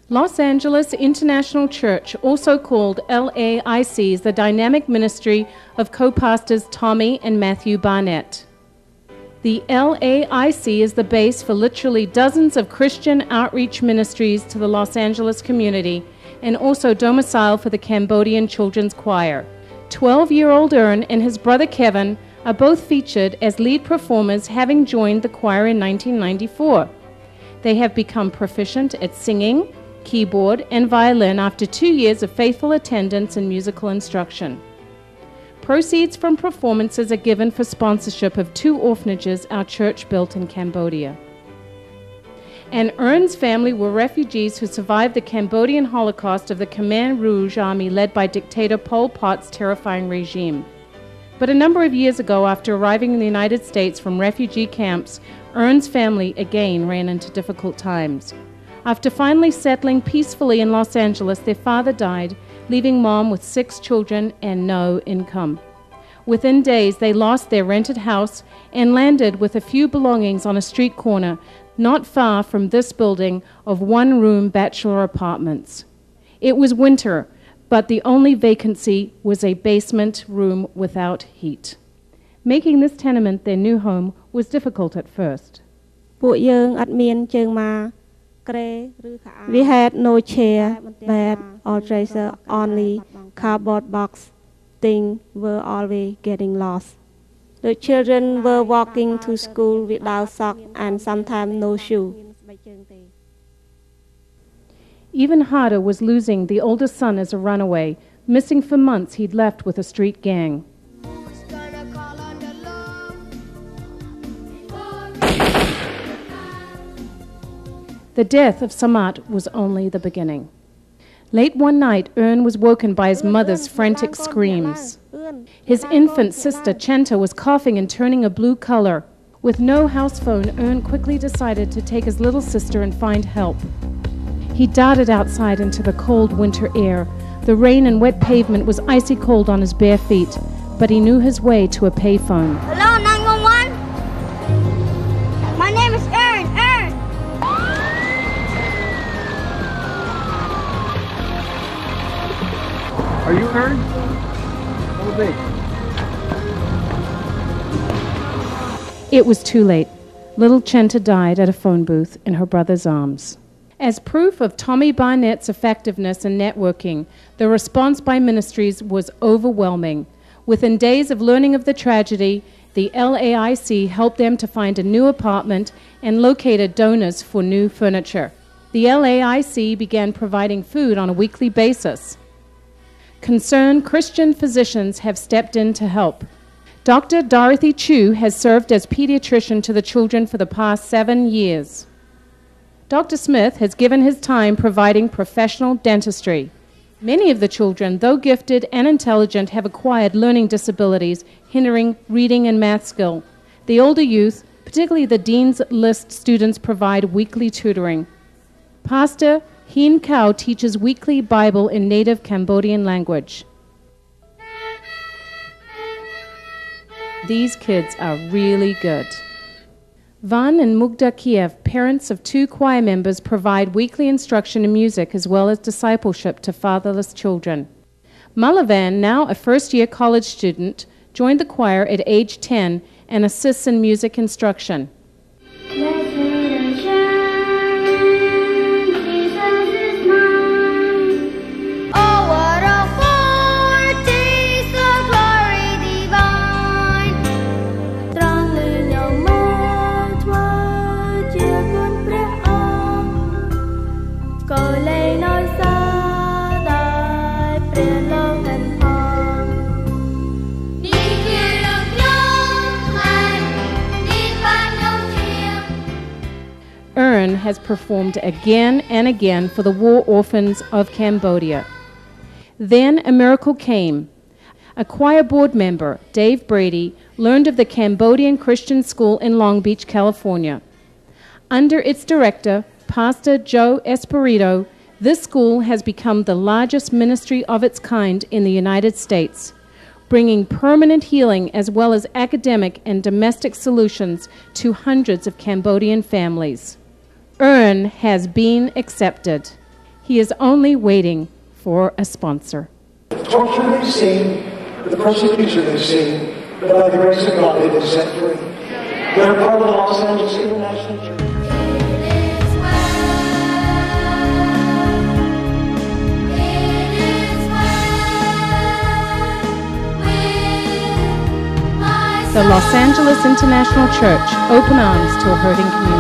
Los Angeles International Church, also called LAIC, is the dynamic ministry of co-pastors Tommy and Matthew Barnett. The LAIC is the base for literally dozens of Christian outreach ministries to the Los Angeles community and also domicile for the Cambodian Children's Choir. 12-year-old Eurn and his brother Kevin are both featured as lead performers, having joined the choir in 1994. They have become proficient at singing, keyboard, and violin after 2 years of faithful attendance and musical instruction. Proceeds from performances are given for sponsorship of 2 orphanages our church built in Cambodia. And Eurn's family were refugees who survived the Cambodian Holocaust of the Khmer Rouge army led by dictator Pol Pot's terrifying regime. But a number of years ago, after arriving in the United States from refugee camps, Eurn's family again ran into difficult times. After finally settling peacefully in Los Angeles, their father died, leaving Mom with 6 children and no income. Within days, they lost their rented house and landed with a few belongings on a street corner not far from this building of 1-room bachelor apartments. It was winter, but the only vacancy was a basement room without heat. Making this tenement their new home was difficult at first. We had no chair, bed, or dresser, only cardboard box. Things were always getting lost. The children were walking to school without socks and sometimes no shoe. Even harder was losing the oldest son as a runaway. Missing for months, he'd left with a street gang. The death of Samat was only the beginning. Late one night, Eurn was woken by his mother's frantic screams. His infant sister, Chenta, was coughing and turning a blue color. With no house phone, Eurn quickly decided to take his little sister and find help. He darted outside into the cold winter air. The rain and wet pavement was icy cold on his bare feet, but he knew his way to a payphone. Hello, 911? My name is Eurn. Are you Eurn? It was too late. Little Chenta died at a phone booth in her brother's arms. As proof of Tommy Barnett's effectiveness in networking, the response by ministries was overwhelming. Within days of learning of the tragedy, the LAIC helped them to find a new apartment and located donors for new furniture. The LAIC began providing food on a weekly basis. Concerned Christian physicians have stepped in to help. Dr. Dorothy Chu has served as pediatrician to the children for the past 7 years. Dr. Smith has given his time providing professional dentistry. Many of the children, though gifted and intelligent, have acquired learning disabilities, hindering reading and math skill. The older youth, particularly the Dean's List students, provide weekly tutoring. Pastor Hien Kao teaches weekly Bible in native Cambodian language. These kids are really good. Van and Mugda Kiev, parents of 2 choir members, provide weekly instruction in music as well as discipleship to fatherless children. Malavan, now a first-year college student, joined the choir at age 10 and assists in music instruction. Eurn has performed again and again for the war orphans of Cambodia. Then a miracle came. A choir board member, Dave Brady, learned of the Cambodian Christian School in Long Beach, California. Under its director, Pastor Joe Espirito, this school has become the largest ministry of its kind in the United States, bringing permanent healing as well as academic and domestic solutions to hundreds of Cambodian families. Eurn has been accepted. He is only waiting for a sponsor. The torture they've seen, the persecution they've seen, but by the grace of God, they've been set free. They're part of the Los Angeles International Church. The Los Angeles International Church, open arms to a hurting community.